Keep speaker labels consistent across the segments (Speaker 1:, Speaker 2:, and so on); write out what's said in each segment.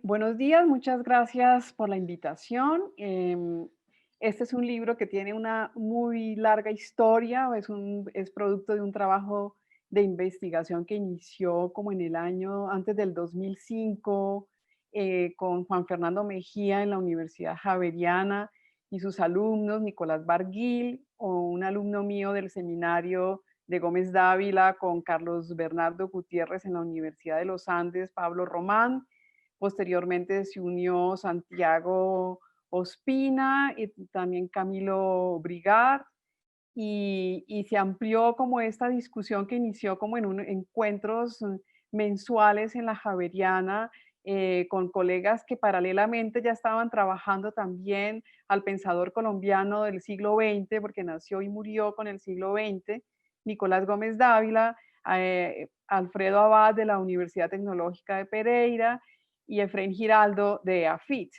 Speaker 1: Buenos días, muchas gracias por la invitación. Este es un libro que tiene una muy larga historia, es producto de un trabajo de investigación que inició como en el año antes del 2005 con Juan Fernando Mejía en la Universidad Javeriana y sus alumnos, Nicolás Barguil, o un alumno mío del seminario de Gómez Dávila con Carlos Bernardo Gutiérrez en la Universidad de los Andes, Pablo Román. Posteriormente se unió Santiago Ospina y también Camilo Brigard y se amplió como esta discusión que inició como en encuentros mensuales en la Javeriana con colegas que paralelamente ya estaban trabajando también al pensador colombiano del siglo XX, porque nació y murió con el siglo XX, Nicolás Gómez Dávila, Alfredo Abad de la Universidad Tecnológica de Pereira y Efraín Giraldo de AFIT.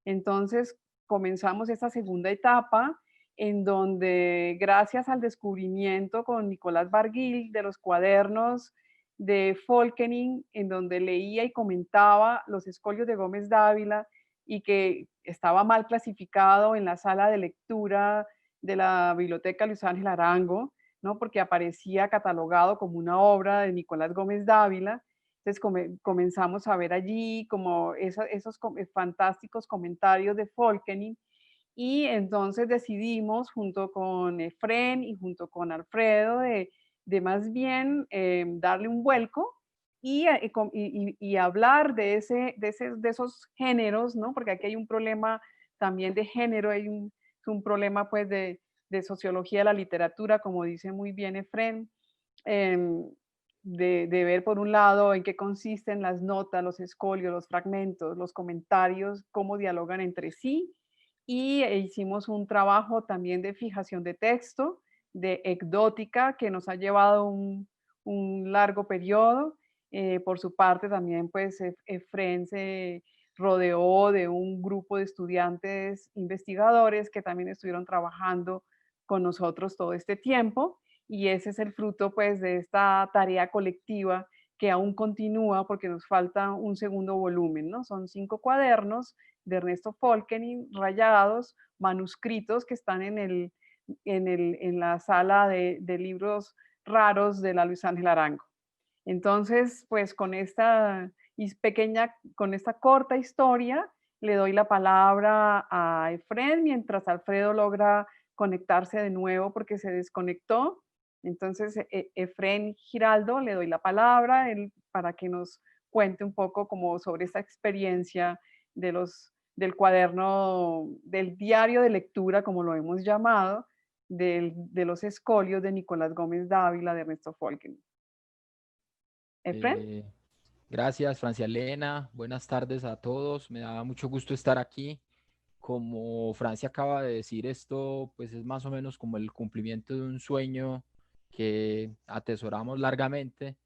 Speaker 1: Entonces comenzamos esta segunda etapa en donde gracias al descubrimiento con Nicolás Barguil de los cuadernos de Folkening, en donde leía y comentaba los escolios de Gómez Dávila y que estaba mal clasificado en la sala de lectura de la Biblioteca Luis Ángel Arango, ¿no? Porque aparecía catalogado como una obra de Nicolás Gómez Dávila. Entonces comenzamos a ver allí como esos fantásticos comentarios de Folkening y entonces decidimos junto con Efren y junto con Alfredo de más bien darle un vuelco y hablar de esos géneros, ¿no? Porque aquí hay un problema también de género, es un problema pues de sociología de la literatura, como dice muy bien Efren, em, de ver por un lado en qué consisten las notas, los escolios, los fragmentos, los comentarios, cómo dialogan entre sí. Y hicimos un trabajo también de fijación de texto, de ecdótica, que nos ha llevado un largo periodo. Por su parte también, pues, Efren se rodeó de un grupo de estudiantes investigadores que también estuvieron trabajando con nosotros todo este tiempo y ese es el fruto pues de esta tarea colectiva que aún continúa porque nos falta un segundo volumen, ¿no? Son 5 cuadernos de Ernesto Folkening, rayados, manuscritos que están en la sala de libros raros de la Luis Ángel Arango. Entonces, pues con esta corta historia, le doy la palabra a Efren mientras Alfredo logra conectarse de nuevo porque se desconectó. Entonces, Efren Giraldo, le doy la palabra para que nos cuente un poco como sobre esta experiencia del cuaderno, del diario de lectura, como lo hemos llamado, de los escolios de Nicolás Gómez Dávila, de Ernesto Folken. Efren.
Speaker 2: Eh, Gracias, Francia Elena. Buenas tardes a todos. Me da mucho gusto estar aquí. Como Francia acaba de decir, esto pues es más o menos como el cumplimiento de un sueño que atesoramos largamente.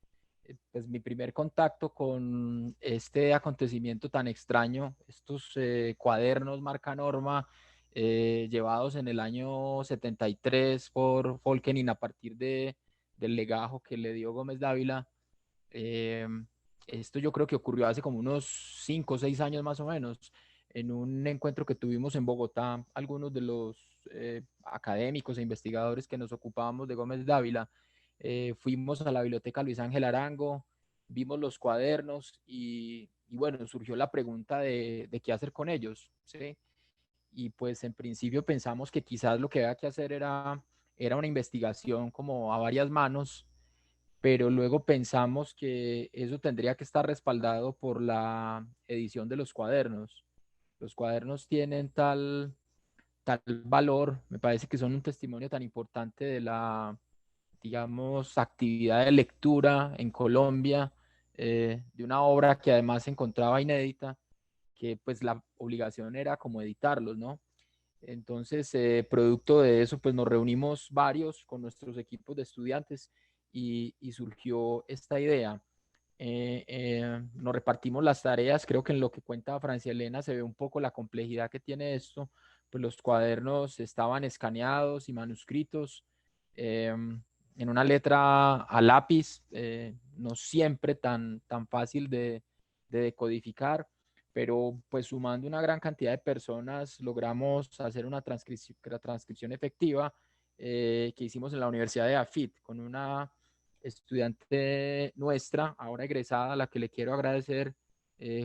Speaker 2: Pues mi primer contacto con este acontecimiento tan extraño, estos cuadernos marca norma, llevados en el año 73 por Folkenin a partir del legajo que le dio Gómez Dávila. Eh, Esto yo creo que ocurrió hace como unos 5 o 6 años más o menos, en un encuentro que tuvimos en Bogotá, algunos de los académicos e investigadores que nos ocupábamos de Gómez Dávila. Fuimos a la biblioteca Luis Ángel Arango, vimos los cuadernos y bueno, surgió la pregunta de qué hacer con ellos, ¿sí? Y pues en principio pensamos que quizás lo que había que hacer era una investigación como a varias manos, pero luego pensamos que eso tendría que estar respaldado por la edición de los cuadernos. Los cuadernos tienen tal valor, me parece que son un testimonio tan importante de la, digamos, actividad de lectura en Colombia, de una obra que además se encontraba inédita, que pues la obligación era como editarlos, ¿no? Entonces, producto de eso, pues nos reunimos varios con nuestros equipos de estudiantes y surgió esta idea. Nos repartimos las tareas, creo que en lo que cuenta Francia Elena se ve un poco la complejidad que tiene esto, pues los cuadernos estaban escaneados y manuscritos en una letra a lápiz, no siempre tan fácil de decodificar, pero pues sumando una gran cantidad de personas logramos hacer una transcripción efectiva que hicimos en la Universidad de AFIT con una estudiante nuestra, ahora egresada, a la que le quiero agradecer,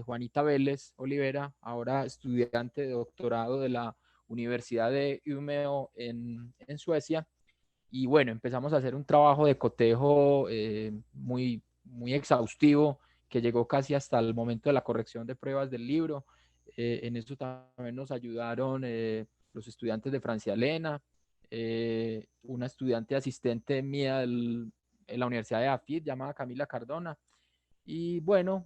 Speaker 2: Juanita Vélez Olivera, ahora estudiante de doctorado de la Universidad de Umeå en Suecia. Y bueno, empezamos a hacer un trabajo de cotejo muy exhaustivo que llegó casi hasta el momento de la corrección de pruebas del libro. En eso también nos ayudaron los estudiantes de Francia Elena, una estudiante asistente mía en la Universidad de AFIT llamada Camila Cardona. Y bueno,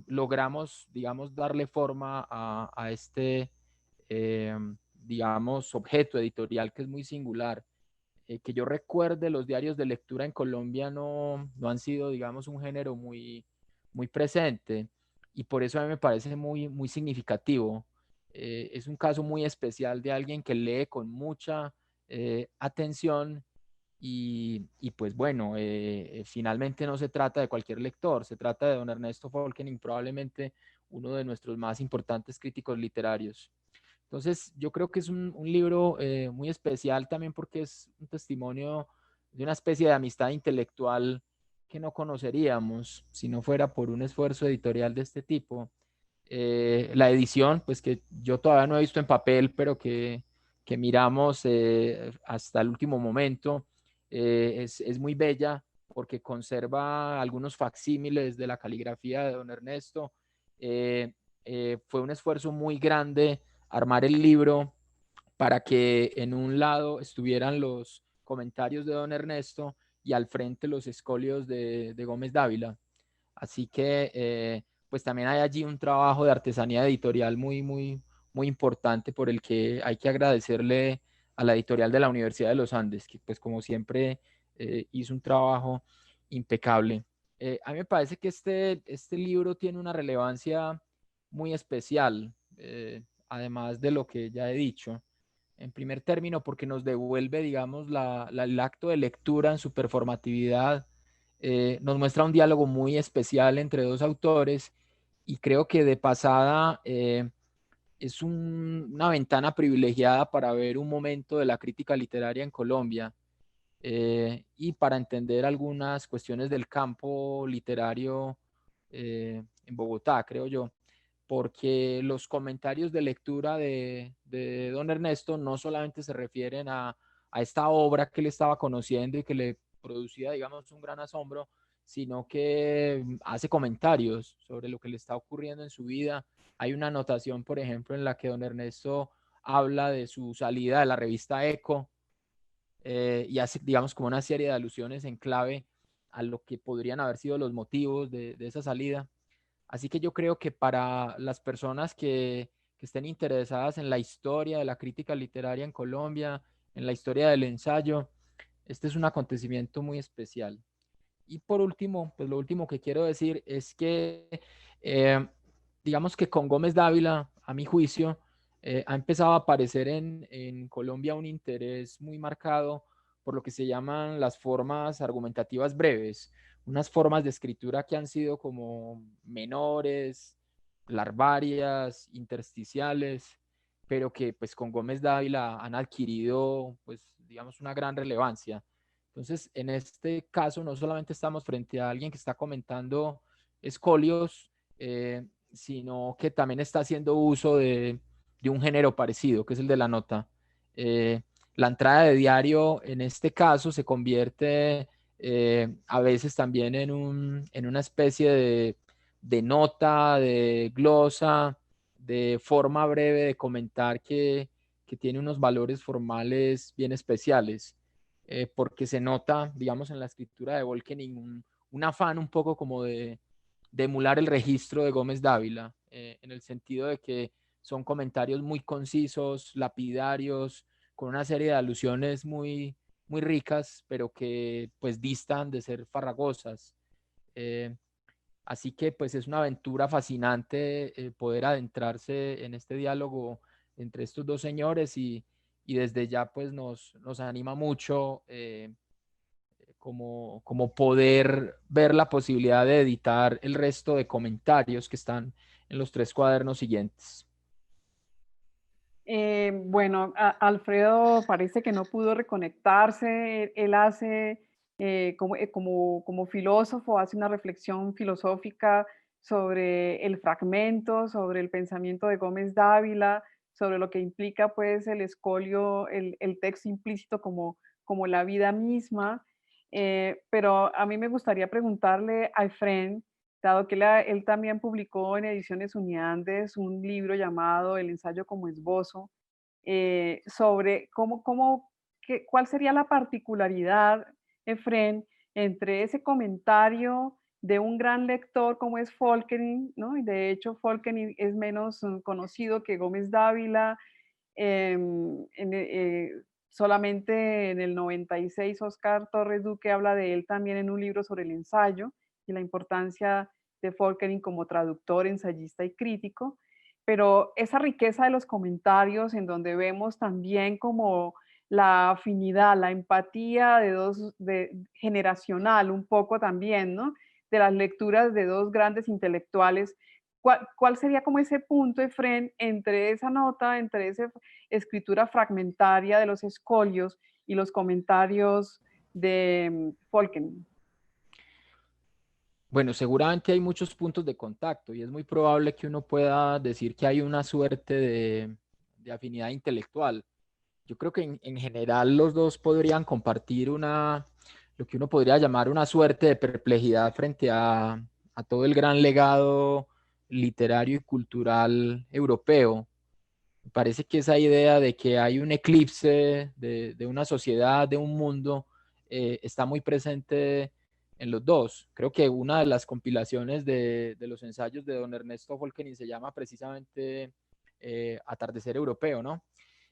Speaker 2: logramos, digamos, darle forma a este, eh, digamos, objeto editorial que es muy singular. Que yo recuerde, los diarios de lectura en Colombia no han sido, digamos, un género muy presente, y por eso a mí me parece muy significativo. Es un caso muy especial de alguien que lee con mucha atención y pues bueno, finalmente no se trata de cualquier lector, se trata de don Ernesto Folkening, probablemente uno de nuestros más importantes críticos literarios. Entonces, yo creo que es un libro muy especial también porque es un testimonio de una especie de amistad intelectual que no conoceríamos si no fuera por un esfuerzo editorial de este tipo. La edición, pues que yo todavía no he visto en papel, pero que miramos hasta el último momento, es muy bella porque conserva algunos facsímiles de la caligrafía de don Ernesto. Fue un esfuerzo muy grande armar el libro para que en un lado estuvieran los comentarios de don Ernesto y al frente los escolios de Gómez Dávila. Así que pues también hay allí un trabajo de artesanía editorial muy importante por el que hay que agradecerle a la editorial de la Universidad de los Andes, que pues como siempre hizo un trabajo impecable. A mí me parece que este libro tiene una relevancia muy especial, además de lo que ya he dicho. En primer término, porque nos devuelve, digamos, el acto de lectura en su performatividad, nos muestra un diálogo muy especial entre dos autores y creo que de pasada es una ventana privilegiada para ver un momento de la crítica literaria en Colombia y para entender algunas cuestiones del campo literario en Bogotá, creo yo, porque los comentarios de lectura de don Ernesto no solamente se refieren a esta obra que él estaba conociendo y que le producía, digamos, un gran asombro, sino que hace comentarios sobre lo que le está ocurriendo en su vida. Hay una anotación, por ejemplo, en la que don Ernesto habla de su salida de la revista Eco y hace, digamos, como una serie de alusiones en clave a lo que podrían haber sido los motivos de esa salida. Así que yo creo que para las personas que estén interesadas en la historia de la crítica literaria en Colombia, en la historia del ensayo, este es un acontecimiento muy especial. Y por último, pues lo último que quiero decir es que, eh, digamos que con Gómez Dávila, a mi juicio, ha empezado a aparecer en Colombia un interés muy marcado por lo que se llaman las formas argumentativas breves, unas formas de escritura que han sido como menores, larvarias, intersticiales, pero que pues con Gómez Dávila han adquirido pues digamos una gran relevancia. Entonces, en este caso, no solamente estamos frente a alguien que está comentando escolios, sino que también está haciendo uso de un género parecido, que es el de la nota. Eh, la entrada de diario, en este caso, se convierte a veces también en una especie de nota, de glosa, de forma breve de comentar que tiene unos valores formales bien especiales porque se nota, digamos, en la escritura de Volkening un afán un poco como de emular el registro de Gómez Dávila, en el sentido de que son comentarios muy concisos, lapidarios, con una serie de alusiones muy ricas, pero que pues distan de ser farragosas. Eh, Así que pues es una aventura fascinante poder adentrarse en este diálogo entre estos dos señores y desde ya pues nos anima mucho como poder ver la posibilidad de editar el resto de comentarios que están en los 3 cuadernos siguientes.
Speaker 1: Bueno, Alfredo parece que no pudo reconectarse. Él hace, como filósofo, hace una reflexión filosófica sobre el fragmento, sobre el pensamiento de Gómez Dávila, sobre lo que implica pues el escolio, el texto implícito como la vida misma. Pero a mí me gustaría preguntarle a Efrén, dado que él también publicó en Ediciones Uniandes un libro llamado El ensayo como esbozo, sobre cuál sería la particularidad, Efrén, entre ese comentario de un gran lector como es Folkening, ¿no? Y de hecho Folkening es menos conocido que Gómez Dávila. Solamente en el 96 Oscar Torres Duque habla de él también en un libro sobre el ensayo y la importancia de Folkering como traductor, ensayista y crítico. Pero esa riqueza de los comentarios en donde vemos también como la afinidad, la empatía generacional un poco también, ¿no? De las lecturas de dos grandes intelectuales. ¿Cuál sería como ese punto, Efrén, entre esa nota, entre esa escritura fragmentaria de los escolios y los comentarios de Folkening?
Speaker 2: Bueno, seguramente hay muchos puntos de contacto y es muy probable que uno pueda decir que hay una suerte de afinidad intelectual. Yo creo que en general los dos podrían compartir lo que uno podría llamar una suerte de perplejidad frente a todo el gran legado literario y cultural europeo. Me parece que esa idea de que hay un eclipse de una sociedad, de un mundo, está muy presente en los dos. Creo que una de las compilaciones de los ensayos de don Ernesto Folkening se llama precisamente Atardecer Europeo, ¿no?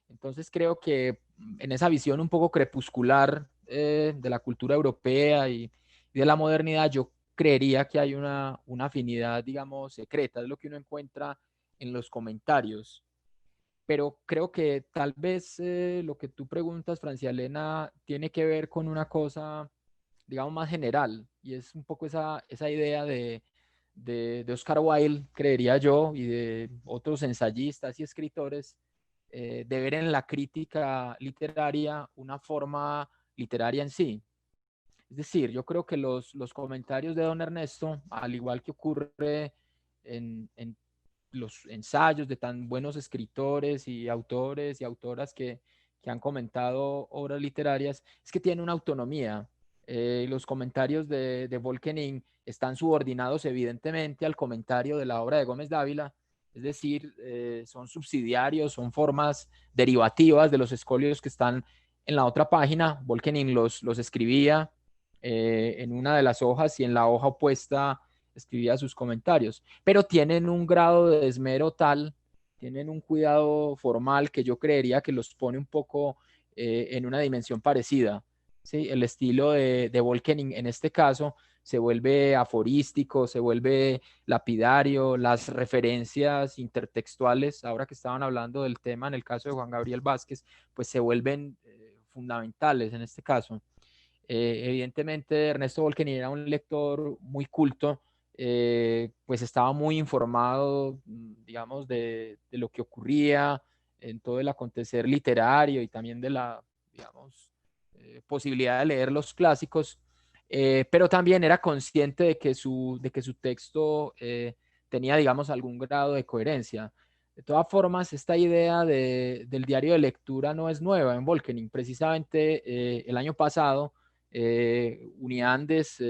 Speaker 2: Entonces creo que en esa visión un poco crepuscular de la cultura europea y de la modernidad, yo creería que hay una afinidad, digamos, secreta, es lo que uno encuentra en los comentarios. Pero creo que tal vez lo que tú preguntas, Francia Elena, tiene que ver con una cosa, digamos, más general, y es un poco esa idea de Oscar Wilde, creería yo, y de otros ensayistas y escritores, de ver en la crítica literaria una forma literaria en sí. Es decir, yo creo que los comentarios de don Ernesto, al igual que ocurre en los ensayos de tan buenos escritores y autores y autoras que han comentado obras literarias, es que tienen una autonomía. Los comentarios de Volkening están subordinados evidentemente al comentario de la obra de Gómez Dávila, es decir, son subsidiarios, son formas derivativas de los escolios que están en la otra página. Volkening los escribía en una de las hojas y en la hoja opuesta escribía sus comentarios, pero tienen un grado de esmero tal, tienen un cuidado formal que yo creería que los pone un poco en una dimensión parecida. ¿Sí? El estilo de Volkening en este caso se vuelve aforístico, se vuelve lapidario, las referencias intertextuales, ahora que estaban hablando del tema en el caso de Juan Gabriel Vázquez, pues se vuelven fundamentales en este caso. Evidentemente, Ernesto Volkening era un lector muy culto, pues estaba muy informado, digamos, de lo que ocurría en todo el acontecer literario y también de la, digamos, posibilidad de leer los clásicos, pero también era consciente de que su texto tenía, digamos, algún grado de coherencia. De todas formas, esta idea del diario de lectura no es nueva en Volkening. Precisamente el año pasado, Uniandes,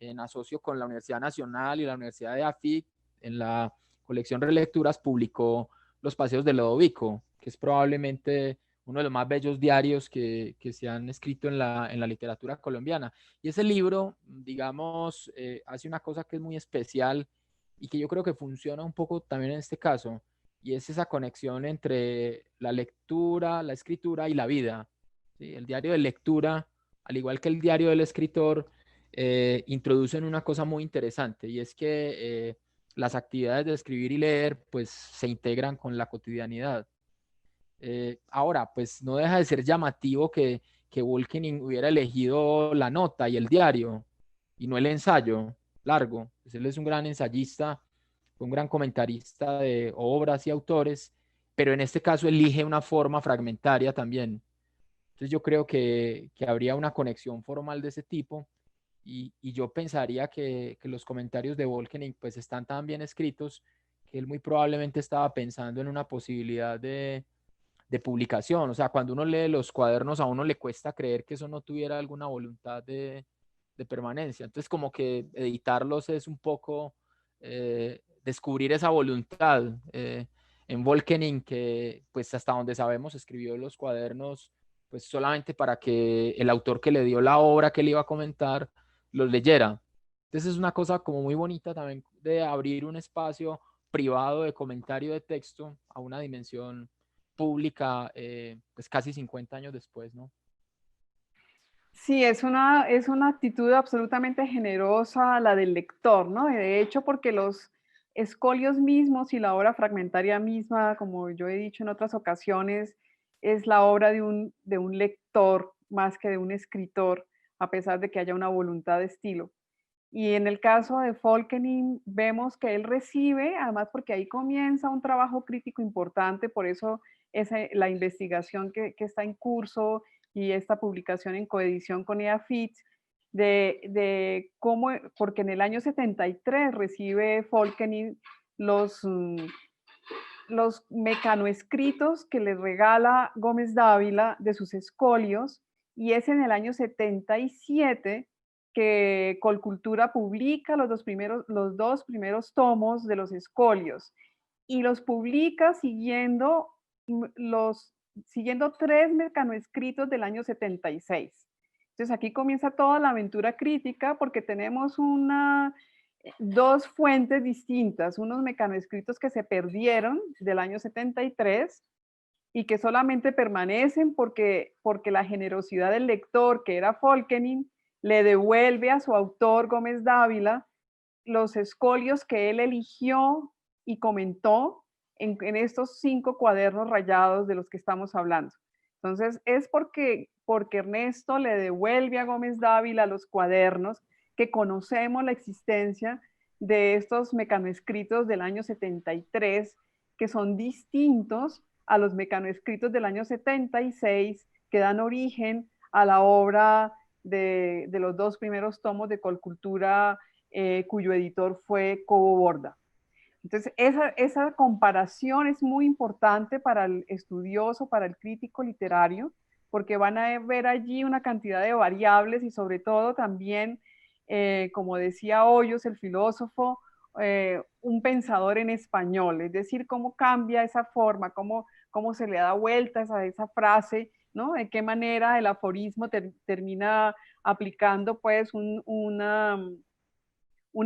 Speaker 2: en asocio con la Universidad Nacional y la Universidad de AFIC, en la colección Relecturas, publicó Los Paseos de Lodovico, que es probablemente uno de los más bellos diarios que se han escrito en la literatura colombiana. Y ese libro, digamos, hace una cosa que es muy especial y que yo creo que funciona un poco también en este caso, y es esa conexión entre la lectura, la escritura y la vida. ¿Sí? El diario de lectura, al igual que el diario del escritor, introducen una cosa muy interesante, y es que las actividades de escribir y leer pues se integran con la cotidianidad. Ahora, pues no deja de ser llamativo que Volkening hubiera elegido la nota y el diario y no el ensayo largo. Pues él es un gran ensayista fue un gran comentarista de obras y autores, pero en este caso elige una forma fragmentaria también. Entonces yo creo que habría una conexión formal de ese tipo y yo pensaría que los comentarios de Volkening pues están tan bien escritos que él muy probablemente estaba pensando en una posibilidad de publicación. O sea, cuando uno lee los cuadernos a uno le cuesta creer que eso no tuviera alguna voluntad de permanencia. Entonces como que editarlos es un poco descubrir esa voluntad. En Volkening, que pues hasta donde sabemos escribió los cuadernos pues solamente para que el autor que le dio la obra que le iba a comentar los leyera. Entonces es una cosa como muy bonita también de abrir un espacio privado de comentario de texto a una dimensión pública, pues casi 50 años después, ¿no?
Speaker 1: Sí, es una actitud absolutamente generosa la del lector, ¿no? De hecho, porque los escolios mismos y la obra fragmentaria misma, como yo he dicho en otras ocasiones, es la obra de un lector más que de un escritor, a pesar de que haya una voluntad de estilo. Y en el caso de Folkening vemos que él recibe, además porque ahí comienza un trabajo crítico importante, por eso es la investigación que está en curso y esta publicación en coedición con EAFIT, de cómo, porque en el año 73 recibe Folkening los, los mecanoescritos que le regala Gómez Dávila de sus escolios, y es en el año 77 que Colcultura publica los dos primeros tomos de los escolios, y los publica siguiendo tres mecanoescritos del año 76. Entonces aquí comienza toda la aventura crítica porque tenemos dos fuentes distintas, unos mecanoescritos que se perdieron del año 73 y que solamente permanecen porque la generosidad del lector, que era Folkening, le devuelve a su autor Gómez Dávila los escolios que él eligió y comentó en estos 5 cuadernos rayados de los que estamos hablando. Entonces, es porque Ernesto le devuelve a Gómez Dávila los cuadernos que conocemos la existencia de estos mecanoescritos del año 73, que son distintos a los mecanoescritos del año 76, que dan origen a la obra de los dos primeros tomos de Colcultura, cuyo editor fue Cobo Borda. Entonces, esa comparación es muy importante para el estudioso, para el crítico literario, porque van a ver allí una cantidad de variables y sobre todo también, como decía Hoyos, el filósofo, un pensador en español, es decir, cómo cambia esa forma, cómo se le da vueltas a esa frase, ¿no? De qué manera el aforismo termina aplicando pues un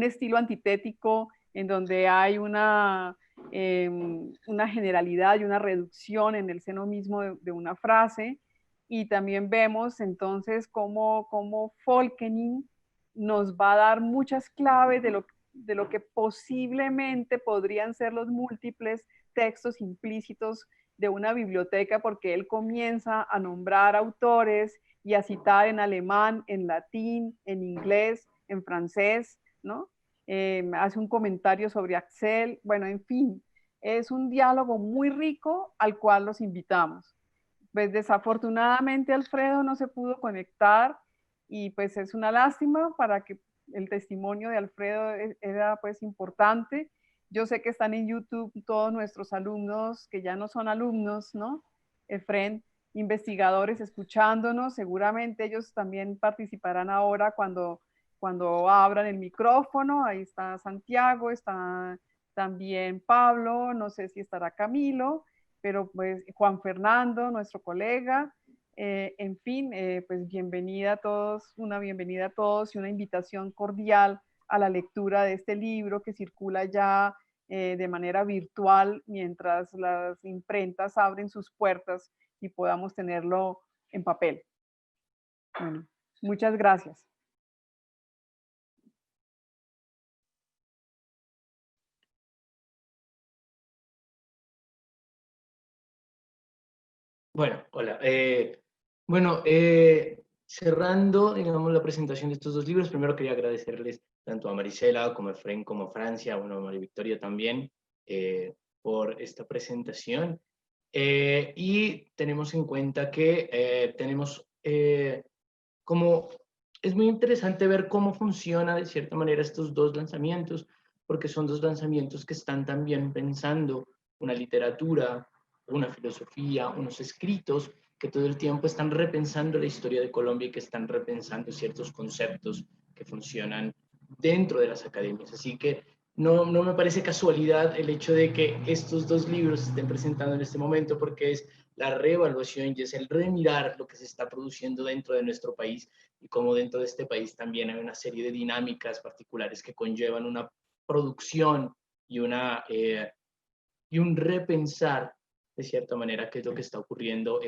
Speaker 1: estilo antitético en donde hay una generalidad y una reducción en el seno mismo de una frase. Y también vemos entonces cómo Folkening nos va a dar muchas claves de lo que posiblemente podrían ser los múltiples textos implícitos de una biblioteca, porque él comienza a nombrar autores y a citar en alemán, en latín, en inglés, en francés, ¿no? Hace un comentario sobre Axel, bueno, en fin, es un diálogo muy rico al cual los invitamos. Pues desafortunadamente Alfredo no se pudo conectar y pues es una lástima para que el testimonio de Alfredo era pues importante. Yo sé que están en YouTube todos nuestros alumnos que ya no son alumnos, ¿no? Efren, investigadores escuchándonos, seguramente ellos también participarán ahora cuando abran el micrófono. Ahí está Santiago, está también Pablo, no sé si estará Camilo, pero pues Juan Fernando, nuestro colega, en fin, pues bienvenida a todos, una bienvenida a todos y una invitación cordial a la lectura de este libro que circula ya de manera virtual mientras las imprentas abren sus puertas y podamos tenerlo en papel. Bueno, muchas gracias.
Speaker 3: Bueno, hola. Cerrando, digamos, la presentación de estos dos libros, primero quería agradecerles tanto a Marisela como a Efraín como a Francia, bueno, a María Victoria también, por esta presentación. Y tenemos en cuenta que como es muy interesante ver cómo funciona de cierta manera estos dos lanzamientos, porque son dos lanzamientos que están también pensando una literatura, una filosofía, unos escritos que todo el tiempo están repensando la historia de Colombia y que están repensando ciertos conceptos que funcionan dentro de las academias. Así que no me parece casualidad el hecho de que estos dos libros se estén presentando en este momento, porque es la reevaluación y es el remirar lo que se está produciendo dentro de nuestro país y cómo dentro de este país también hay una serie de dinámicas particulares que conllevan una producción y, y un repensar, de cierta manera, qué es lo que está ocurriendo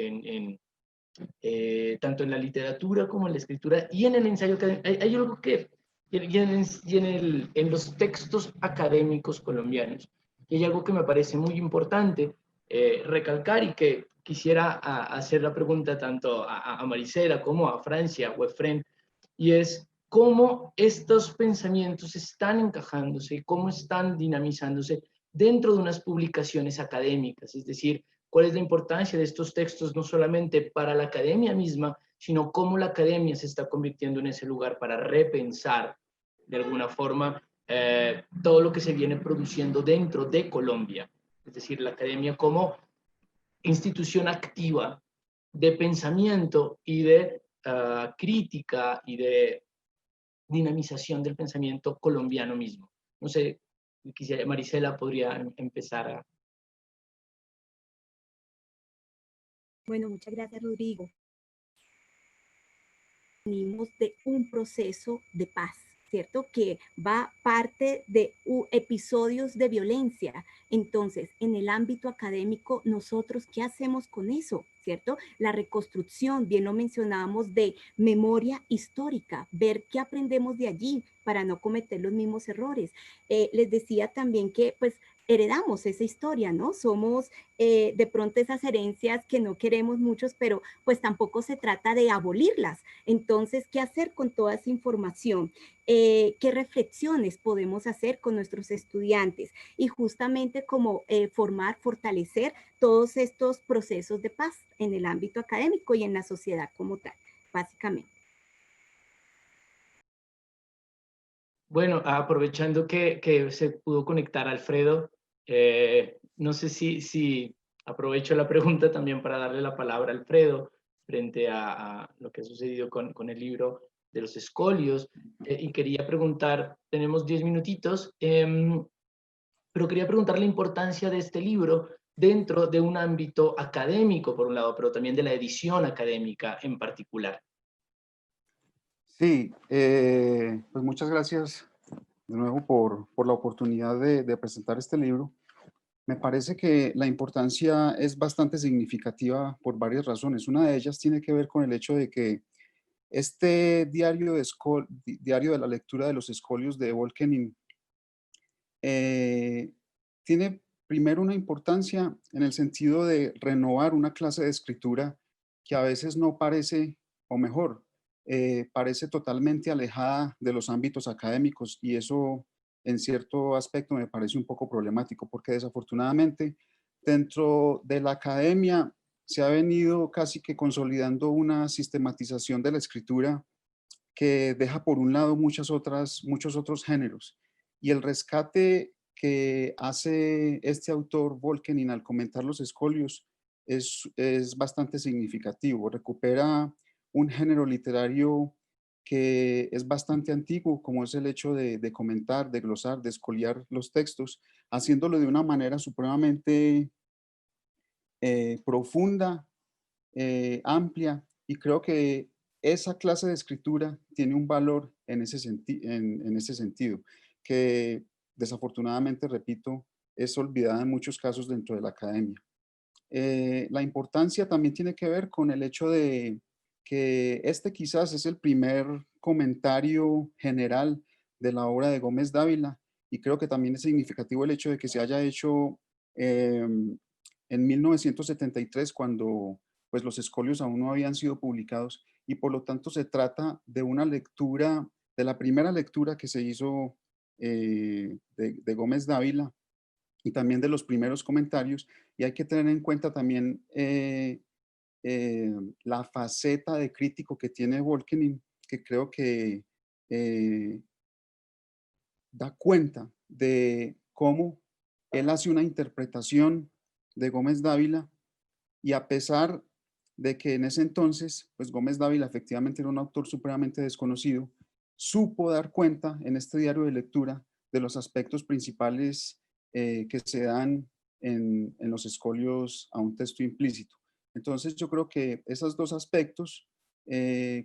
Speaker 3: tanto en la literatura como en la escritura y en el ensayo académico. Hay algo que, en los textos académicos colombianos, y hay algo que me parece muy importante recalcar y que quisiera hacer la pregunta tanto a Marisela como a Francia o a Efren, y es cómo estos pensamientos están encajándose, cómo están dinamizándose dentro de unas publicaciones académicas, es decir, cuál es la importancia de estos textos no solamente para la academia misma, sino cómo la academia se está convirtiendo en ese lugar para repensar de alguna forma todo lo que se viene produciendo dentro de Colombia. Es decir, la academia como institución activa de pensamiento y de crítica y de dinamización del pensamiento colombiano mismo. No sé, quisiera, Marisela podría empezar a...
Speaker 4: Bueno, muchas gracias, Rodrigo. Venimos de un proceso de paz, ¿cierto? Que va parte de episodios de violencia. Entonces, en el ámbito académico, nosotros, ¿qué hacemos con eso? ¿Cierto? La reconstrucción, bien lo mencionábamos, de memoria histórica, ver qué aprendemos de allí para no cometer los mismos errores. Les decía también que, pues, heredamos esa historia, ¿no? Somos de pronto esas herencias que no queremos muchos, pero pues tampoco se trata de abolirlas. Entonces, ¿qué hacer con toda esa información? ¿Qué reflexiones podemos hacer con nuestros estudiantes? Y justamente como formar, fortalecer todos estos procesos de paz en el ámbito académico y en la sociedad como tal, básicamente.
Speaker 3: Bueno, aprovechando que se pudo conectar Alfredo, no sé si aprovecho la pregunta también para darle la palabra a Alfredo frente a lo que ha sucedido con el libro de los escolios, y quería preguntar, tenemos 10 minutitos, pero quería preguntar la importancia de este libro dentro de un ámbito académico, por un lado, pero también de la edición académica en particular.
Speaker 5: Sí, pues muchas gracias de nuevo por la oportunidad de presentar este libro. Me parece que la importancia es bastante significativa por varias razones. Una de ellas tiene que ver con el hecho de que este diario de la lectura de los escolios de Volkening tiene primero una importancia en el sentido de renovar una clase de escritura que a veces no parece, o mejor, parece totalmente alejada de los ámbitos académicos, y eso en cierto aspecto me parece un poco problemático, porque desafortunadamente dentro de la academia se ha venido casi que consolidando una sistematización de la escritura que deja por un lado muchos otros géneros. Y el rescate que hace este autor, Volkening, al comentar los escolios, es bastante significativo. Recupera un género literario que es bastante antiguo, como es el hecho de comentar, de glosar, de escoliar los textos, haciéndolo de una manera supremamente profunda, amplia, y creo que esa clase de escritura tiene un valor en ese sentido, que desafortunadamente, repito, es olvidada en muchos casos dentro de la academia. La importancia también tiene que ver con el hecho de que este quizás es el primer comentario general de la obra de Gómez Dávila, y creo que también es significativo el hecho de que se haya hecho en 1973, cuando pues los escolios aún no habían sido publicados, y por lo tanto se trata de una lectura de la primera lectura que se hizo de Gómez Dávila y también de los primeros comentarios, y hay que tener en cuenta también la faceta de crítico que tiene Volkening, que creo que eh, da cuenta de cómo él hace una interpretación de Gómez Dávila y a pesar de que en ese entonces, pues Gómez Dávila efectivamente era un autor supremamente desconocido, supo dar cuenta en este diario de lectura de los aspectos principales que se dan en los escolios a un texto implícito. Entonces yo creo que esos dos aspectos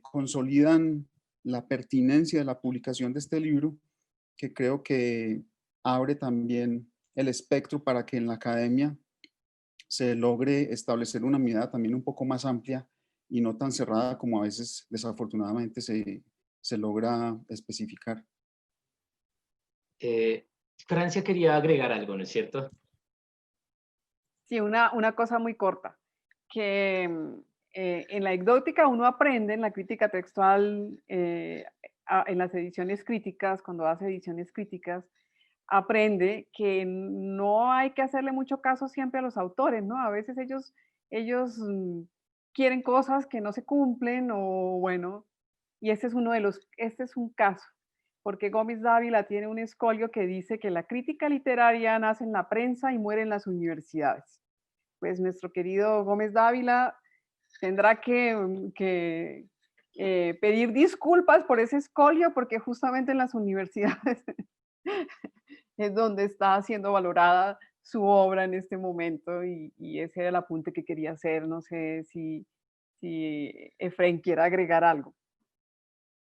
Speaker 5: consolidan la pertinencia de la publicación de este libro, que creo que abre también el espectro para que en la academia se logre establecer una mirada también un poco más amplia y no tan cerrada como a veces desafortunadamente se logra especificar.
Speaker 3: Francia quería agregar algo, ¿no es cierto?
Speaker 1: Sí, una cosa muy corta, que en la ecdótica uno aprende, en la crítica textual, en las ediciones críticas, cuando hace ediciones críticas, aprende que no hay que hacerle mucho caso siempre a los autores, ¿no? A veces ellos quieren cosas que no se cumplen o bueno, y este es un caso, porque Gómez Dávila tiene un escolio que dice que la crítica literaria nace en la prensa y muere en las universidades. Pues nuestro querido Gómez Dávila tendrá que pedir disculpas por ese escolio, porque justamente en las universidades es donde está siendo valorada su obra en este momento y ese era el apunte que quería hacer. No sé si Efraín quiere agregar algo.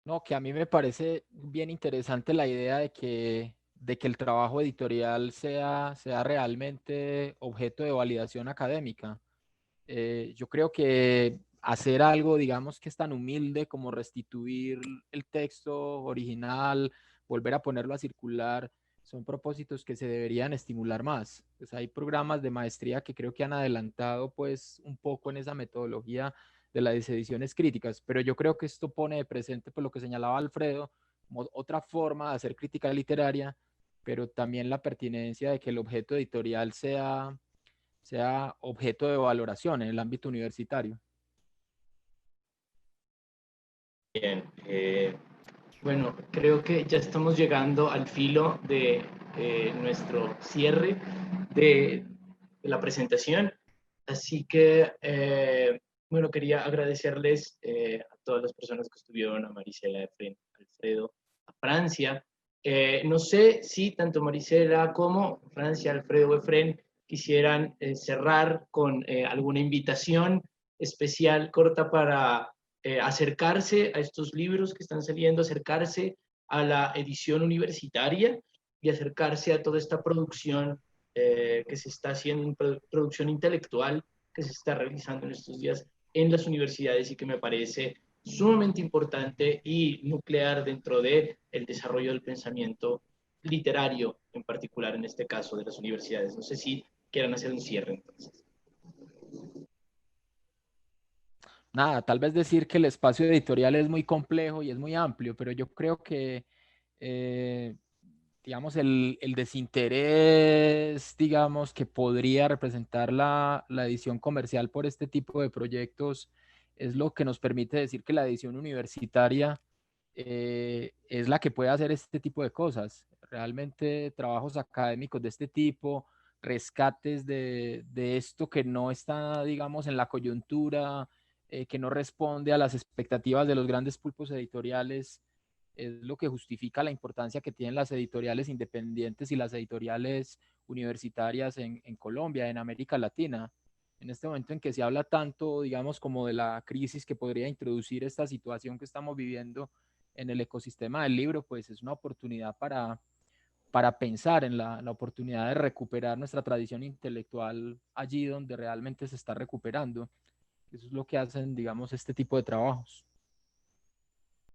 Speaker 2: No, que a mí me parece bien interesante la idea de que el trabajo editorial sea realmente objeto de validación académica. Yo creo que hacer algo, digamos, que es tan humilde como restituir el texto original, volver a ponerlo a circular, son propósitos que se deberían estimular más. Pues hay programas de maestría que creo que han adelantado pues un poco en esa metodología de las ediciones críticas, pero yo creo que esto pone de presente pues lo que señalaba Alfredo, como otra forma de hacer crítica literaria, pero también la pertinencia de que el objeto editorial sea objeto de valoración en el ámbito universitario.
Speaker 3: Bien, bueno, creo que ya estamos llegando al filo de nuestro cierre de la presentación, así que, bueno, quería agradecerles a todas las personas que estuvieron, a Marisela, a Efren, a Alfredo, a Francia. No sé si tanto Marisela como Francia, Alfredo o Efren quisieran cerrar con alguna invitación especial corta para acercarse a estos libros que están saliendo, acercarse a la edición universitaria y acercarse a toda esta producción que se está haciendo, producción intelectual que se está realizando en estos días en las universidades y que me parece sumamente importante y nuclear dentro del desarrollo del pensamiento literario, en particular en este caso de las universidades. No sé si quieran hacer un cierre entonces.
Speaker 2: Nada, tal vez decir que el espacio editorial es muy complejo y es muy amplio, pero yo creo que, eh, digamos, el desinterés, digamos, que podría representar la edición comercial por este tipo de proyectos es lo que nos permite decir que la edición universitaria es la que puede hacer este tipo de cosas. Realmente trabajos académicos de este tipo, rescates de esto que no está, digamos, en la coyuntura, que no responde a las expectativas de los grandes pulpos editoriales, es lo que justifica la importancia que tienen las editoriales independientes y las editoriales universitarias en Colombia, en América Latina. En este momento en que se habla tanto, digamos, como de la crisis que podría introducir esta situación que estamos viviendo en el ecosistema del libro, pues es una oportunidad para pensar en la oportunidad de recuperar nuestra tradición intelectual allí donde realmente se está recuperando. Eso es lo que hacen, digamos, este tipo de trabajos.